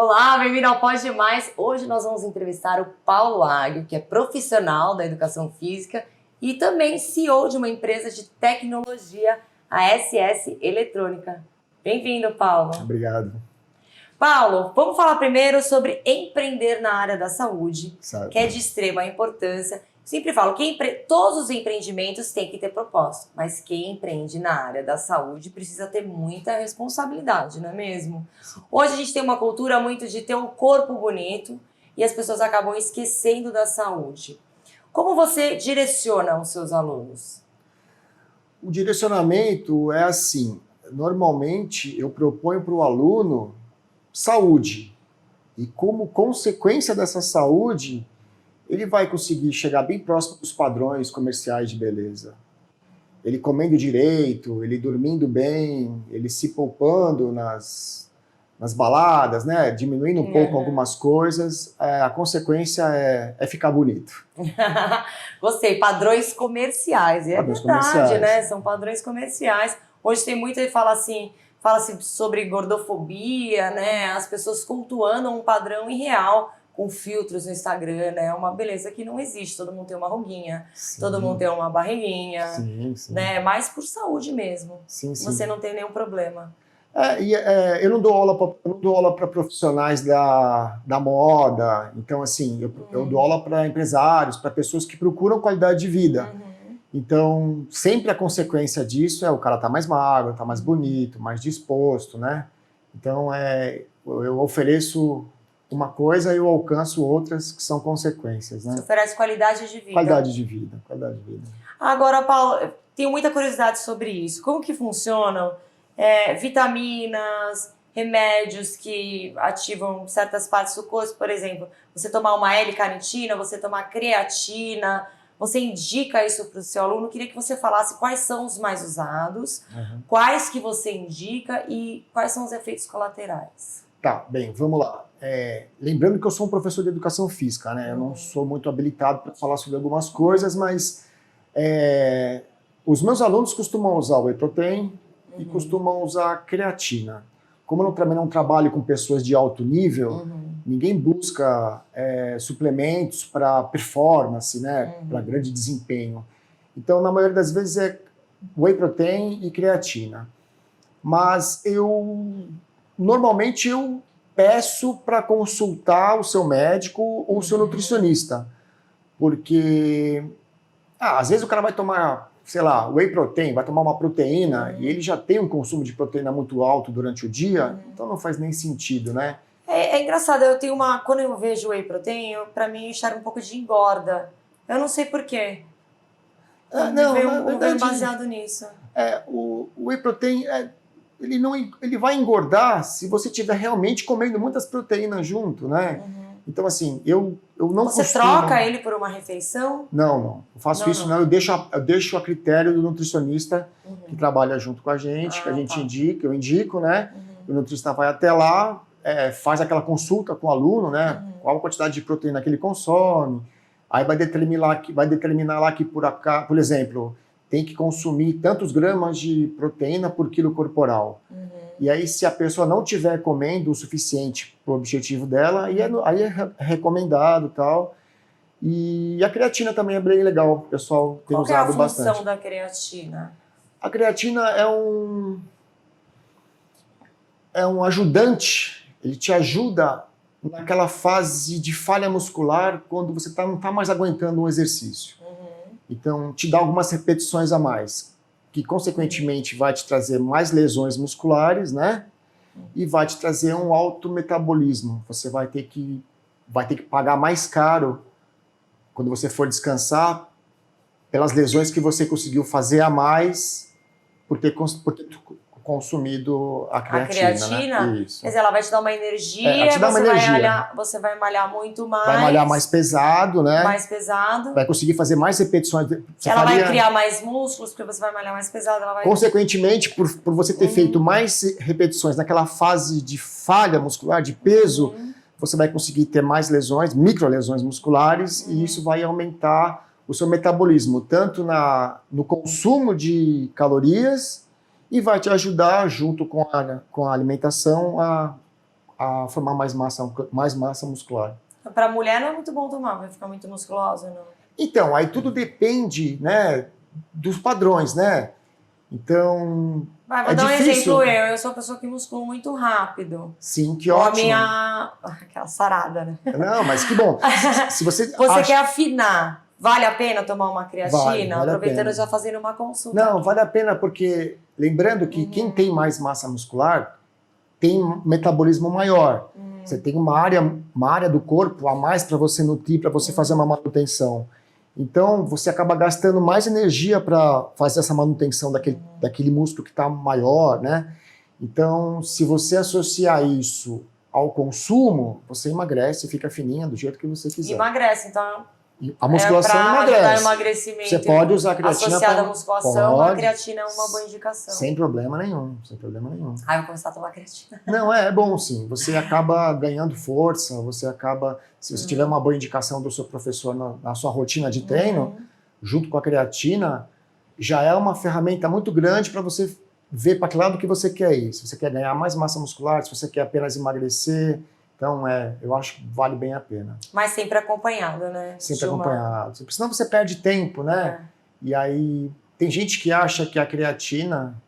Olá, bem-vindo ao Pode Mais. Hoje nós vamos entrevistar o Paulo Aguio, que é profissional da educação física e também CEO de uma empresa de tecnologia, a SS Eletrônica. Bem-vindo, Paulo. Obrigado. Paulo, vamos falar primeiro sobre empreender na área da saúde, Certo. que é de extrema importância. Sempre falo que todos os empreendimentos têm que ter propósito, mas quem empreende na área da saúde precisa ter muita responsabilidade, não é mesmo? Hoje a gente tem uma cultura muito de ter um corpo bonito e as pessoas acabam esquecendo da saúde. Como você direciona os seus alunos? O direcionamento é assim, normalmente eu proponho para o aluno saúde e como consequência dessa saúde, ele vai conseguir chegar bem próximo dos padrões comerciais de beleza. Ele comendo direito, ele dormindo bem, ele se poupando nas baladas, né? Diminuindo um pouco algumas coisas, a consequência é ficar bonito. Gostei, padrões comerciais, e é Padrões verdade, comerciais. né? São padrões comerciais. Hoje tem muito, ele fala-se sobre gordofobia, né? As pessoas cultuando um padrão irreal, com filtros no Instagram, né? É uma beleza que não existe. Todo mundo tem uma ruguinha, sim, todo mundo tem uma barriguinha, sim, né? Mais por saúde mesmo. Sim, sim. Você não tem nenhum problema. Eu não dou aula para profissionais da moda, então assim, eu dou aula para empresários, para pessoas que procuram qualidade de vida. Então, sempre a consequência disso é o cara tá mais magro, tá mais bonito, mais disposto, né? Então, eu ofereço uma coisa e eu alcanço outras que são consequências, né? Você oferece qualidade de vida. Qualidade de vida, qualidade de vida. Agora, Paulo, eu tenho muita curiosidade sobre isso. Como que funcionam vitaminas, remédios que ativam certas partes do corpo? Por exemplo, você tomar uma L-carnitina, você tomar creatina, você indica isso para o seu aluno? Eu queria que você falasse quais são os mais usados, quais que você indica e quais são os efeitos colaterais. Tá, bem, vamos lá. Lembrando que eu sou um professor de educação física, né? Eu não sou muito habilitado para falar sobre algumas coisas, mas os meus alunos costumam usar o whey protein e costumam usar creatina. Como eu também não trabalho com pessoas de alto nível, ninguém busca suplementos para performance, né? Para grande desempenho. Então, na maioria das vezes é whey protein e creatina. Mas normalmente eu peço para consultar o seu médico ou o seu nutricionista, porque às vezes o cara vai tomar, sei lá, whey protein, vai tomar uma proteína e ele já tem um consumo de proteína muito alto durante o dia, então não faz nem sentido, né? É engraçado, quando eu vejo whey protein, para mim enxerga um pouco de engorda. Eu não sei porquê. Na verdade, baseado nisso. O whey protein ele vai engordar se você estiver realmente comendo muitas proteínas junto, né? Então, assim, eu não Você troca ele por uma refeição? Não. Eu faço isso, não. Eu deixo a critério do nutricionista que trabalha junto com a gente, que a gente indica, eu indico, né? O nutricionista vai até lá, faz aquela consulta com o aluno, né? Qual a quantidade de proteína que ele consome. Aí vai determinar lá que, por exemplo, tem que consumir tantos gramas de proteína por quilo corporal. E aí, se a pessoa não estiver comendo o suficiente para o objetivo dela, aí é recomendado e tal. E a creatina também é bem legal, o pessoal tem usado bastante. Qual é a função da creatina? A creatina é um ajudante, ele te ajuda naquela fase de falha muscular quando você não está mais aguentando um exercício. Então, te dá algumas repetições a mais, que consequentemente vai te trazer mais lesões musculares, né? E vai te trazer um alto metabolismo. Você vai ter que pagar mais caro quando você for descansar pelas lesões que você conseguiu fazer a mais por ter consumido a creatina. Né? Isso. Quer dizer, ela vai te dar uma energia, você vai malhar muito mais. Vai malhar mais pesado, né? Mais pesado. Vai conseguir fazer mais repetições. Vai criar mais músculos, porque você vai malhar mais pesado. Consequentemente, por você ter feito mais repetições naquela fase de falha muscular, de peso, você vai conseguir ter mais lesões, microlesões musculares, e isso vai aumentar o seu metabolismo, tanto no consumo de calorias, e vai te ajudar, junto com a alimentação, a a formar mais massa muscular. Para mulher não é muito bom tomar, vai ficar muito musculosa, não? Então, aí tudo depende, né, dos padrões, né? Então, Vou é dar um difícil. exemplo eu sou uma pessoa que muscula muito rápido. Sim, que Ou a ótimo. minha... Aquela sarada, né? Não, mas que bom. Se você Você quer afinar, vale a pena tomar uma creatina? Vale a Aproveitando pena. já fazendo uma consulta. Não, aqui. vale a pena porque, lembrando que quem tem mais massa muscular tem um metabolismo maior. Você tem uma área do corpo a mais para você nutrir, para você fazer uma manutenção. Então, você acaba gastando mais energia para fazer essa manutenção daquele músculo que está maior, né? Então, se você associar isso ao consumo, você emagrece e fica fininha do jeito que você quiser. Emagrece, então E a musculação para ajudar emagrece. o emagrecimento. Você pode usar a creatina associada à musculação, a Pode. creatina é uma boa indicação. Sem problema nenhum, sem problema nenhum. Eu vou começar a tomar creatina. Não, é bom sim. Você acaba ganhando força, você acaba... Se você tiver uma boa indicação do seu professor na sua rotina de treino, junto com a creatina, já é uma ferramenta muito grande para você ver para que lado que você quer ir. Se você quer ganhar mais massa muscular, se você quer apenas emagrecer. Então, eu acho que vale bem a pena. Mas sempre acompanhado, né? Sempre acompanhado. Porque senão você perde tempo, né? E aí, tem gente que acha que a creatina,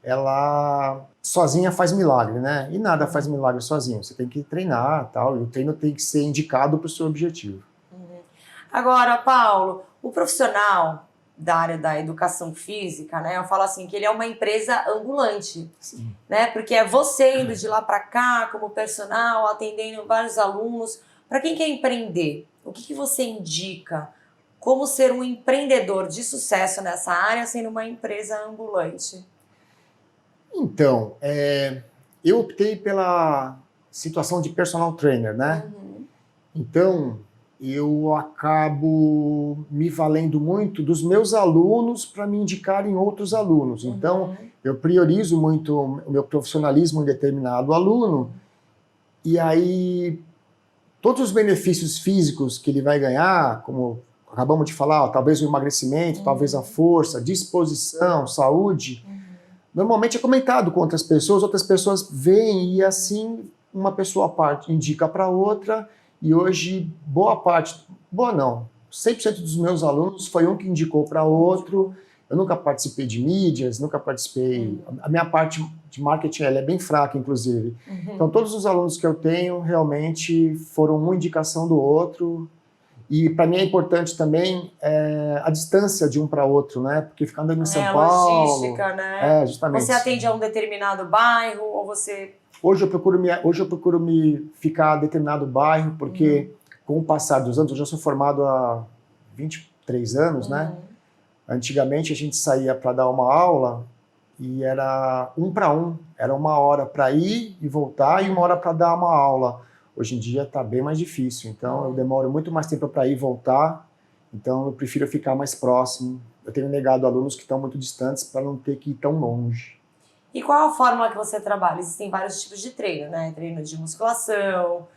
ela sozinha faz milagre, né? E nada faz milagre sozinho. Você tem que treinar e tal. E o treino tem que ser indicado para o seu objetivo. Agora, Paulo, o profissional da área da educação física, né? Eu falo assim, que ele é uma empresa ambulante, Sim. né? Porque é você indo de lá para cá, como personal, atendendo vários alunos. Para quem quer empreender, o que você indica? Como ser um empreendedor de sucesso nessa área, sendo uma empresa ambulante? Então, eu optei pela situação de personal trainer, né? Então, eu acabo me valendo muito dos meus alunos para me indicarem outros alunos. Então, eu priorizo muito o meu profissionalismo em determinado aluno, e aí todos os benefícios físicos que ele vai ganhar, como acabamos de falar, talvez o emagrecimento, talvez a força, disposição, saúde, normalmente é comentado com outras pessoas veem e assim uma pessoa à parte indica para outra. E hoje, boa não, 100% dos meus alunos foi um que indicou para outro. Eu nunca participei de mídias, nunca participei... A minha parte de marketing ela é bem fraca, inclusive. Então, todos os alunos que eu tenho realmente foram uma indicação do outro. E para mim é importante também a distância de um para outro, né? Porque ficar andando em São Paulo... logística, né? Justamente. Você atende a um determinado bairro ou você... Hoje eu procuro me ficar em determinado bairro, porque com o passar dos anos, eu já sou formado há 23 anos, né? Antigamente a gente saía para dar uma aula e era 1 para 1. Era 1 hora para ir e voltar e 1 hora para dar uma aula. Hoje em dia está bem mais difícil, então eu demoro muito mais tempo para ir e voltar, então eu prefiro ficar mais próximo. Eu tenho negado alunos que estão muito distantes para não ter que ir tão longe. E qual a fórmula que você trabalha? Existem vários tipos de treino, né? Treino de musculação,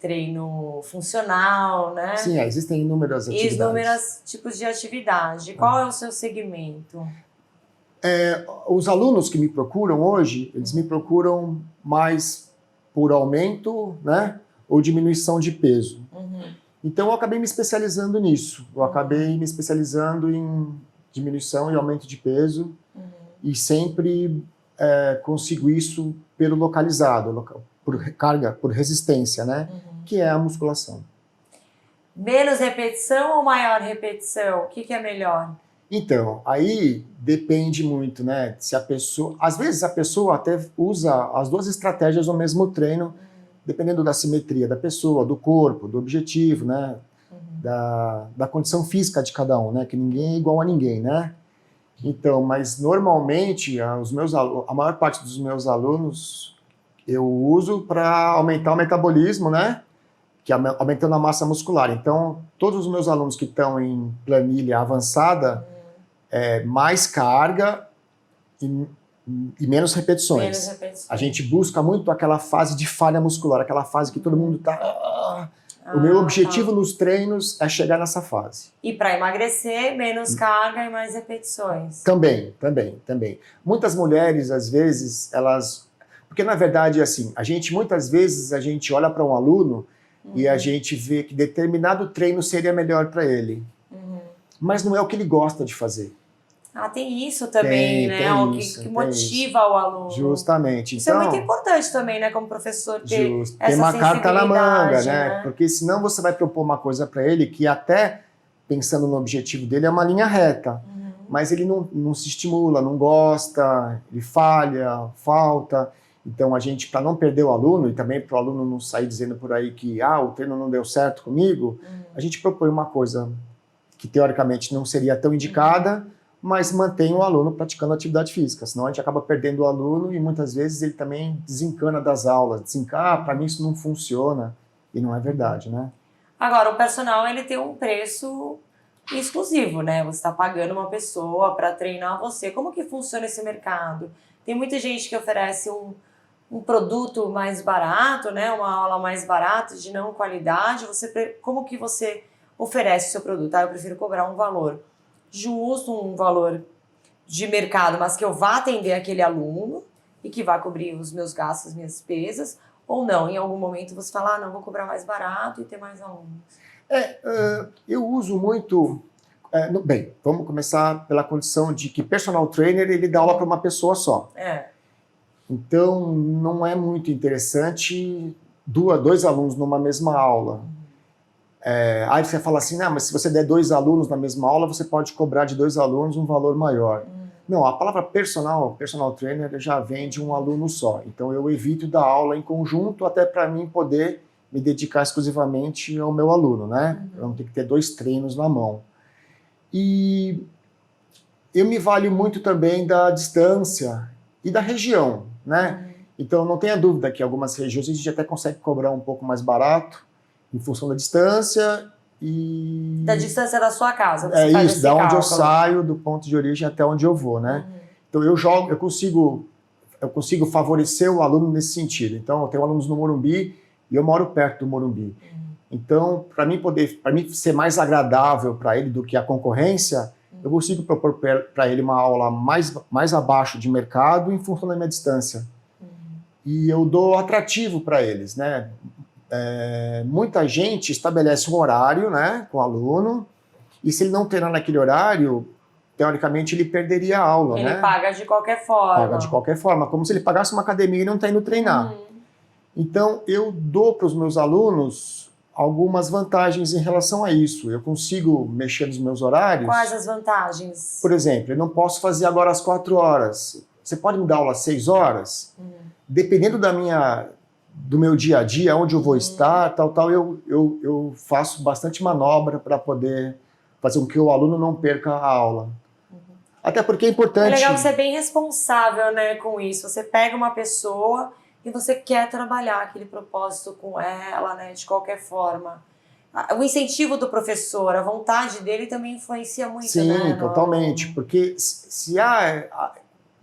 treino funcional, né? Sim, existem inúmeras atividades. Inúmeros tipos de atividade. Qual é o seu segmento? Os alunos que me procuram hoje, eles me procuram mais por aumento, né? Ou diminuição de peso. Então eu acabei me especializando nisso. Eu acabei me especializando em diminuição e aumento de peso. E sempre consigo isso pelo localizado, por carga, por resistência, né? Que é a musculação. Menos repetição ou maior repetição? O que é melhor? Então, aí depende muito, né? Se a pessoa... Às vezes a pessoa até usa as duas estratégias no mesmo treino, dependendo da simetria da pessoa, do corpo, do objetivo, né? Da condição física de cada um, né? Que ninguém é igual a ninguém, né? Então, mas normalmente a maior parte dos meus alunos eu uso para aumentar o metabolismo, né? Que é aumentando a massa muscular. Então, todos os meus alunos que estão em planilha avançada, mais carga e menos repetições. A gente busca muito aquela fase de falha muscular, aquela fase que todo mundo está... O meu objetivo nos treinos é chegar nessa fase. E para emagrecer, menos carga e mais repetições. Também. Muitas mulheres, às vezes, Porque, na verdade, assim, muitas vezes a gente olha para um aluno e a gente vê que determinado treino seria melhor para ele. Mas não é o que ele gosta de fazer. Ah, tem isso também, né? O que motiva o aluno. Justamente. Isso é muito importante também, né? Como professor, ter essa tem uma carta na manga, né? Porque senão você vai propor uma coisa para ele que até, pensando no objetivo dele, é uma linha reta. Mas ele não se estimula, não gosta, ele falha, falta. Então, a gente, para não perder o aluno, e também para o aluno não sair dizendo por aí que o treino não deu certo comigo, a gente propõe uma coisa que, teoricamente, não seria tão indicada, mas mantém o aluno praticando atividade física. Senão, a gente acaba perdendo o aluno e, muitas vezes, ele também desencana das aulas. Para mim isso não funciona. E não é verdade, né? Agora, o personal, ele tem um preço exclusivo, né? Você está pagando uma pessoa para treinar você. Como que funciona esse mercado? Tem muita gente que oferece um produto mais barato, né? Uma aula mais barata, de não qualidade. Como que você oferece o seu produto? Eu prefiro cobrar um valor justo, um valor de mercado, mas que eu vá atender aquele aluno e que vá cobrir os meus gastos, as minhas despesas, ou não? Em algum momento você fala, não, vou cobrar mais barato e ter mais alunos. Eu uso muito... bem, vamos começar pela condição de que personal trainer, ele dá aula para uma pessoa só. Então, não é muito interessante dois alunos numa mesma aula. Aí você fala assim, mas se você der 2 alunos na mesma aula, você pode cobrar de 2 alunos um valor maior. Não, a palavra personal trainer já vem de um aluno só. Então, eu evito dar aula em conjunto, até para mim poder me dedicar exclusivamente ao meu aluno, né? Eu não tenho que ter 2 treinos na mão. E eu me valho muito também da distância e da região, né? Então, não tenha dúvida que em algumas regiões a gente até consegue cobrar um pouco mais barato, em função da distância e... Da distância da sua casa. Você faz isso, da onde eu saio, do ponto de origem até onde eu vou, né? Então, eu consigo favorecer o aluno nesse sentido. Então, eu tenho alunos no Morumbi e eu moro perto do Morumbi. Então, para mim ser mais agradável para ele do que a concorrência, eu consigo propor para ele uma aula mais abaixo de mercado em função da minha distância. E eu dou atrativo para eles, né? Muita gente estabelece um horário, né, com o aluno, e se ele não treinar naquele horário, teoricamente ele perderia a aula, né? Ele paga de qualquer forma. Paga de qualquer forma, como se ele pagasse uma academia e não está indo treinar. Então, eu dou para os meus alunos algumas vantagens em relação a isso. Eu consigo mexer nos meus horários. Quais as vantagens? Por exemplo, eu não posso fazer agora às 4 horas. Você pode me dar aula às 6 horas? Dependendo do meu dia a dia, onde eu vou estar, eu faço bastante manobra para poder fazer com que o aluno não perca a aula. Até porque é importante... É legal que você é bem responsável, né, com isso. Você pega uma pessoa e você quer trabalhar aquele propósito com ela, né, de qualquer forma. O incentivo do professor, a vontade dele também influencia muito, né? Sim, totalmente. Porque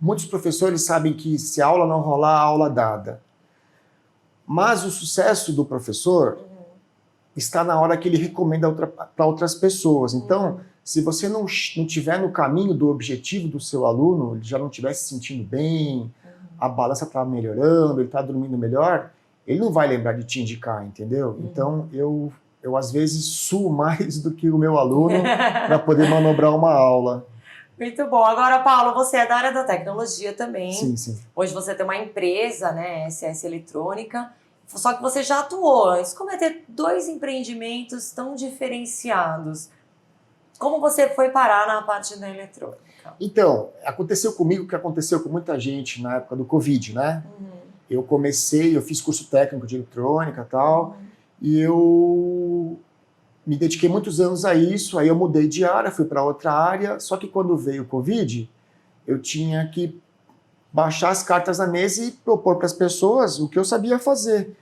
muitos professores sabem que se a aula não rolar, a aula dada. Mas o sucesso do professor está na hora que ele recomenda para outras pessoas. Então, se você não estiver no caminho do objetivo do seu aluno, ele já não estiver se sentindo bem, a balança está melhorando, ele está dormindo melhor, ele não vai lembrar de te indicar, entendeu? Então, eu às vezes suo mais do que o meu aluno para poder manobrar uma aula. Muito bom. Agora, Paulo, você é da área da tecnologia também. Sim, sim. Hoje você tem uma empresa, né, SS Eletrônica, só que você já atuou antes. Como é ter 2 empreendimentos tão diferenciados? Como você foi parar na parte da eletrônica? Então, aconteceu comigo o que aconteceu com muita gente na época do Covid, né? Eu fiz curso técnico de eletrônica e tal, e eu me dediquei muitos anos a isso, aí eu mudei de área, fui para outra área, só que quando veio o Covid, eu tinha que baixar as cartas na mesa e propor para as pessoas o que eu sabia fazer.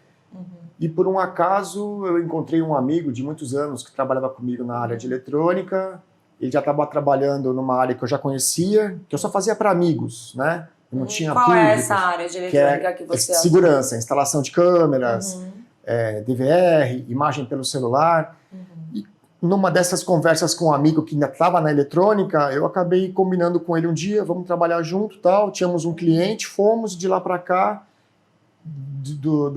E por um acaso eu encontrei um amigo de muitos anos que trabalhava comigo na área de eletrônica, ele já estava trabalhando numa área que eu já conhecia, que eu só fazia para amigos, né? Eu não tinha Qual público, é essa área de eletrônica que você... Segurança, instalação de câmeras, DVR, imagem pelo celular. E numa dessas conversas com um amigo que ainda estava na eletrônica, eu acabei combinando com ele um dia, vamos trabalhar junto, tal. Tínhamos um cliente, fomos de lá para cá, do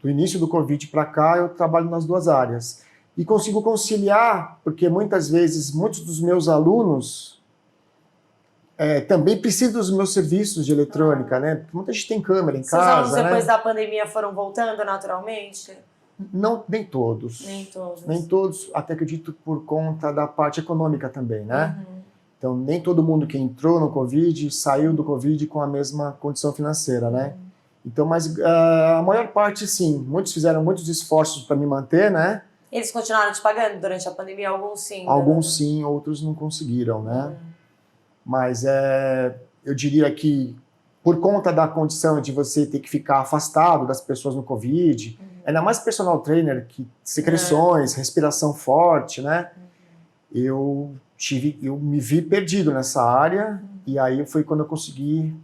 início do Covid para cá, eu trabalho nas duas áreas. E consigo conciliar, porque muitas vezes, muitos dos meus alunos também precisam dos meus serviços de eletrônica, né? Porque muita gente tem câmera em Seus casa, alunos depois né? da pandemia foram voltando naturalmente? Não, nem todos. Nem todos. Nem todos, até acredito por conta da parte econômica também, né? Então, nem todo mundo que entrou no Covid saiu do Covid com a mesma condição financeira, né? Então, mas a maior parte, sim. Muitos fizeram muitos esforços para me manter, né? Eles continuaram te pagando durante a pandemia? Alguns sim. Alguns sim, outros não conseguiram, né? Mas eu diria que por conta da condição de você ter que ficar afastado das pessoas no Covid, ainda mais personal trainer, que secreções, respiração forte, né? Eu me vi perdido nessa área, e aí foi quando eu consegui,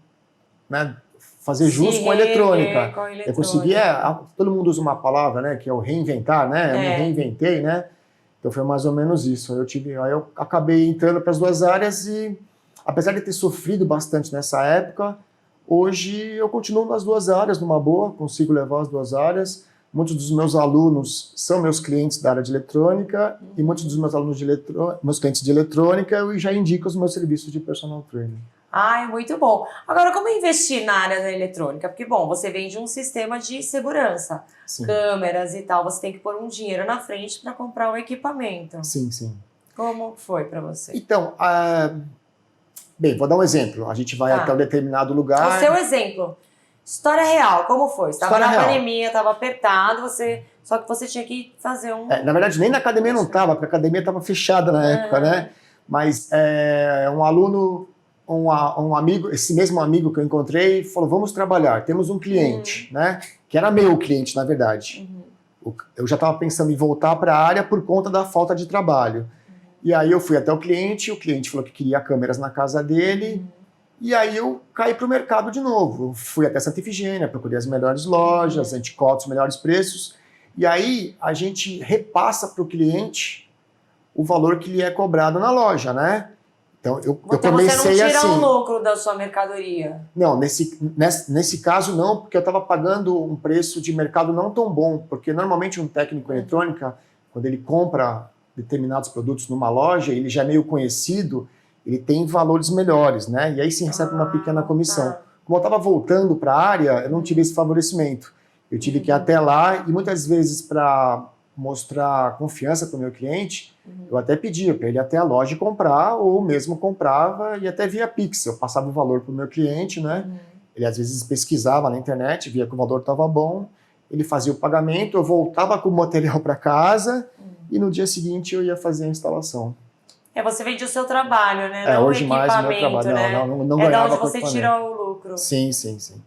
né, fazer jus com a eletrônica. Eu consegui, todo mundo usa uma palavra, né, que é o reinventar, né? Eu me reinventei, né? Então foi mais ou menos isso. Aí eu acabei entrando para as duas áreas e, apesar de ter sofrido bastante nessa época, hoje eu continuo nas duas áreas, numa boa, consigo levar as duas áreas. Muitos dos meus alunos são meus clientes da área de eletrônica e muitos dos meus alunos meus clientes de eletrônica, eu já indico os meus serviços de personal trainer. Ai, muito bom. Agora, como investir na área da eletrônica? Porque, bom, você vende um sistema de segurança, Sim. câmeras e tal, você tem que pôr um dinheiro na frente para comprar o equipamento. Sim, sim. Como foi para você? Então, bem, vou dar um exemplo. A gente vai até um determinado lugar. O seu exemplo. História real, como foi? Você estava na pandemia, estava apertado, só que você tinha que fazer um... na verdade, nem na academia não estava, porque a academia estava fechada na época, né? Mas um aluno, um amigo, esse mesmo amigo que eu encontrei, falou, vamos trabalhar, temos um cliente, né? Que era meu cliente, na verdade. Eu já estava pensando em voltar para a área por conta da falta de trabalho. E aí eu fui até o cliente falou que queria câmeras na casa dele, e aí eu caí para o mercado de novo. Eu fui até Santa Efigênia, procurei as melhores lojas, a gente cota os melhores preços, e aí a gente repassa para o cliente o valor que lhe é cobrado na loja, né? Então eu comecei assim... Você não tira o lucro da sua mercadoria? Não, nesse caso não, porque eu estava pagando um preço de mercado não tão bom, porque normalmente um técnico em eletrônica, quando ele compra determinados produtos numa loja, ele já é meio conhecido, ele tem valores melhores, né? E aí sim recebe uma pequena comissão. Como eu estava voltando para a área, eu não tive esse favorecimento. Eu tive que ir até lá e muitas vezes para mostrar confiança para o meu cliente, eu até pedia para ele ir até a loja e comprar, ou mesmo comprava e até via Pix. Eu passava o valor para o meu cliente, né? Ele às vezes pesquisava na internet, via que o valor estava bom, ele fazia o pagamento, eu voltava com o material para casa e no dia seguinte eu ia fazer a instalação. Você vende o seu trabalho, né? Não hoje o mais o meu trabalho. né? Não é ganhava da onde você tira o lucro. Sim, sim, sim.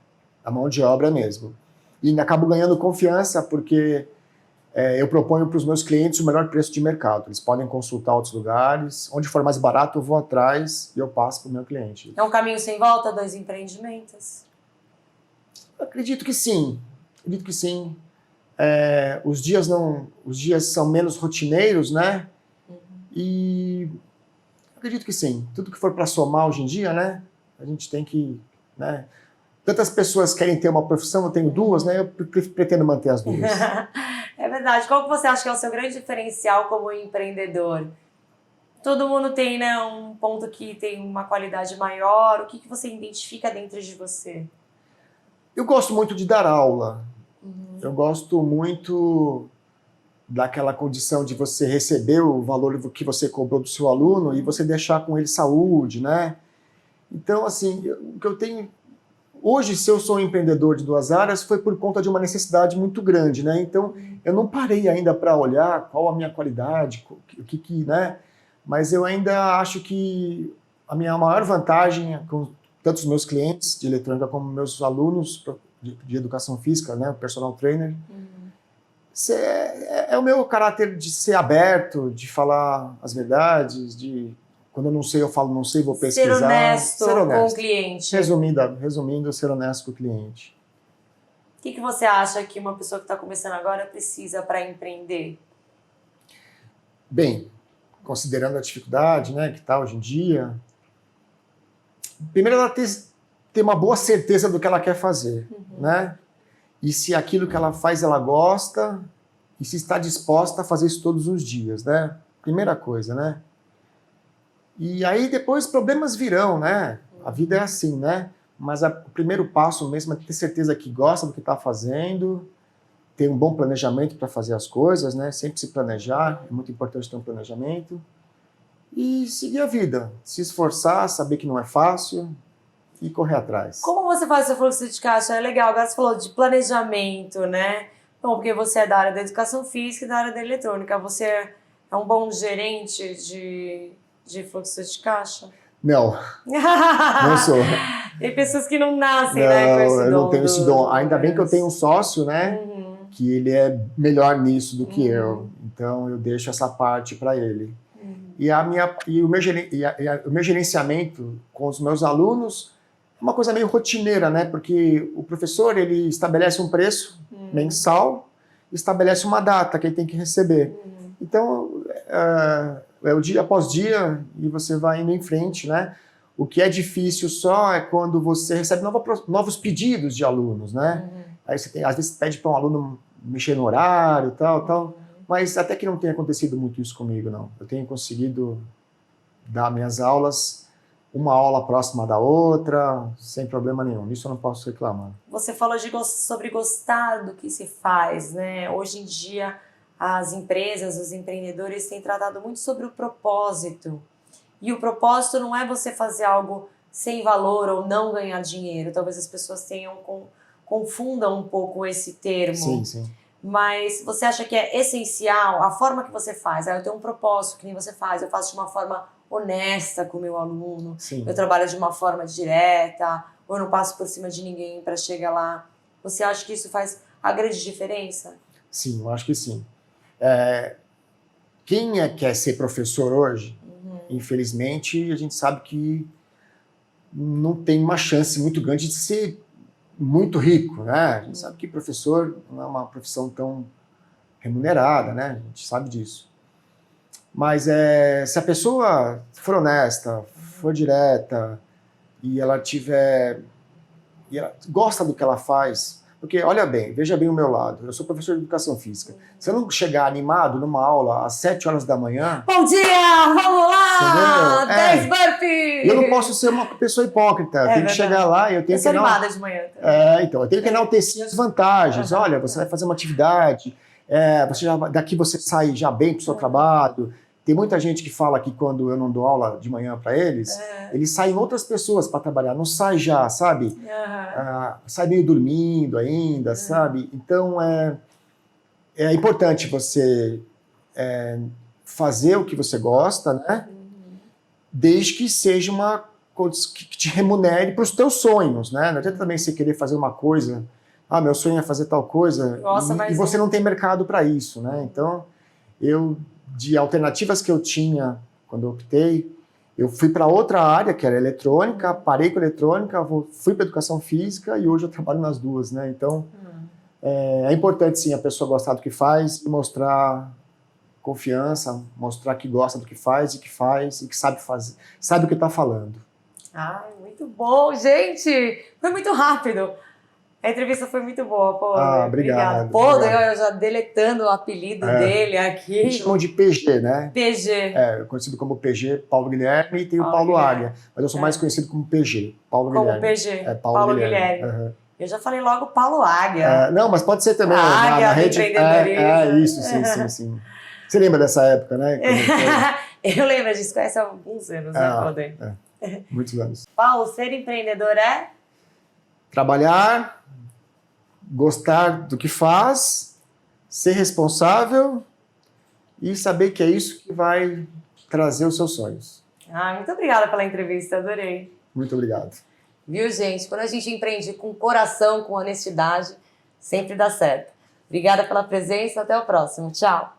A mão de obra mesmo. E acabo ganhando confiança porque eu proponho para os meus clientes o melhor preço de mercado. Eles podem consultar outros lugares. Onde for mais barato, eu vou atrás e eu passo para o meu cliente. É um caminho sem volta, 2 empreendimentos? Acredito que sim. Acredito que sim. Os dias são menos rotineiros, né? E acredito que sim. Tudo que for para somar hoje em dia, né? A gente tem que, né? Tantas pessoas querem ter uma profissão, eu tenho duas, né? Eu pretendo manter as duas. É verdade. Qual que você acha que é o seu grande diferencial como empreendedor? Todo mundo tem, né, um ponto que tem uma qualidade maior. O que você identifica dentro de você? Eu gosto muito de dar aula. Eu gosto muito daquela condição de você receber o valor que você cobrou do seu aluno e você deixar com ele saúde, né? Então, assim, o que eu tenho... Hoje, se eu sou um empreendedor de duas áreas, foi por conta de uma necessidade muito grande, né? Então, eu não parei ainda para olhar qual a minha qualidade, o que, né? Mas eu ainda acho que a minha maior vantagem com tanto os meus clientes de eletrônica como meus alunos de educação física, né? Personal trainer, é o meu caráter de ser aberto, de falar as verdades, quando eu não sei, eu falo não sei, vou pesquisar. Ser honesto com o cliente. Resumindo, ser honesto com o cliente. O que você acha que uma pessoa que está começando agora precisa para empreender? Bem, considerando a dificuldade, né, que está hoje em dia, primeiro ela ter uma boa certeza do que ela quer fazer, né? e se aquilo que ela faz ela gosta e se está disposta a fazer isso todos os dias, né? Primeira coisa, né? E aí depois problemas virão, né? A vida é assim, né? Mas o primeiro passo mesmo é ter certeza que gosta do que está fazendo, ter um bom planejamento para fazer as coisas, né? Sempre se planejar, é muito importante ter um planejamento. E seguir a vida, se esforçar, saber que não é fácil e correr atrás. Como você faz o seu fluxo de caixa? É legal, agora você falou de planejamento, né? Bom, porque você é da área da educação física e da área da eletrônica. Você é um bom gerente de fluxo de caixa? Não, não sou. Tem pessoas que não nascem, né, com esse dom. Eu não tenho esse dom. Ainda bem que eu tenho um sócio, né? Que ele é melhor nisso do que eu. Então eu deixo essa parte para ele. E o meu gerenciamento com os meus alunos é uma coisa meio rotineira, né? Porque o professor, ele estabelece um preço mensal, estabelece uma data que ele tem que receber. Então, é o dia após dia e você vai indo em frente, né? O que é difícil só é quando você recebe novos pedidos de alunos, né? Aí você às vezes pede para um aluno mexer no horário e tal. Mas até que não tem acontecido muito isso comigo, não. Eu tenho conseguido dar minhas aulas, uma aula próxima da outra, sem problema nenhum. Nisso eu não posso reclamar. Você falou sobre gostar do que se faz, né? Hoje em dia, as empresas, os empreendedores têm tratado muito sobre o propósito. E o propósito não é você fazer algo sem valor ou não ganhar dinheiro. Talvez as pessoas confundam um pouco esse termo. Sim. Mas você acha que é essencial a forma que você faz? Eu tenho um propósito que nem você faz, eu faço de uma forma honesta com o meu aluno, Sim. Eu trabalho de uma forma direta, ou eu não passo por cima de ninguém para chegar lá. Você acha que isso faz a grande diferença? Sim, eu acho que sim. Quem quer ser professor hoje, infelizmente, a gente sabe que não tem uma chance muito grande de ser muito rico, né? A gente sabe que professor não é uma profissão tão remunerada, né? A gente sabe disso. Mas se a pessoa for honesta, for direta e ela gosta do que ela faz, porque olha bem, veja bem o meu lado. Eu sou professor de educação física. Se eu não chegar animado numa aula às 7 horas da manhã... Bom dia! Vamos lá! 10 burpees! Eu não posso ser uma pessoa hipócrita. Eu tenho que chegar lá e eu tenho que... Eu sou animada de manhã. Então, eu tenho que enaltecer as vantagens. Olha, você vai fazer uma atividade, daqui você sai já bem para o seu trabalho. Tem muita gente que fala que quando eu não dou aula de manhã para eles saem outras pessoas para trabalhar, não sai já, sabe? Sai meio dormindo ainda, sabe? Então, é importante você fazer o que você gosta, né? Desde que seja uma coisa que te remunere para os teus sonhos, né? Não adianta também você querer fazer uma coisa, meu sonho é fazer tal coisa, e você não tem mercado para isso, né? Então, de alternativas que eu tinha quando eu optei, eu fui para outra área, que era eletrônica, parei com eletrônica, fui para educação física e hoje eu trabalho nas duas, né? Então, é importante sim a pessoa gostar do que faz e mostrar confiança, mostrar que gosta do que faz e que sabe fazer, sabe o que está falando. Muito bom, gente! Foi muito rápido. A entrevista foi muito boa, Paulo. Obrigado. Paulo, eu já deletando o apelido dele aqui. Me chamam de PG, né? PG. Conhecido como PG, Paulo Guilherme, e tem o Paulo Águia. Mas eu sou mais conhecido como PG, Paulo Guilherme. Como PG, Paulo Guilherme. Eu já falei logo Paulo Águia. Não, mas pode ser também. Águia na do rede. empreendedorismo. Isso, sim. Você lembra dessa época, né? Eu lembro disso, conhece há alguns anos, né, Paulo? Muitos anos. Paulo, ser empreendedor é? Trabalhar, gostar do que faz, ser responsável e saber que é isso que vai trazer os seus sonhos. Muito obrigada pela entrevista, adorei. Muito obrigado. Viu, gente? Quando a gente empreende com coração, com honestidade, sempre dá certo. Obrigada pela presença, até o próximo. Tchau!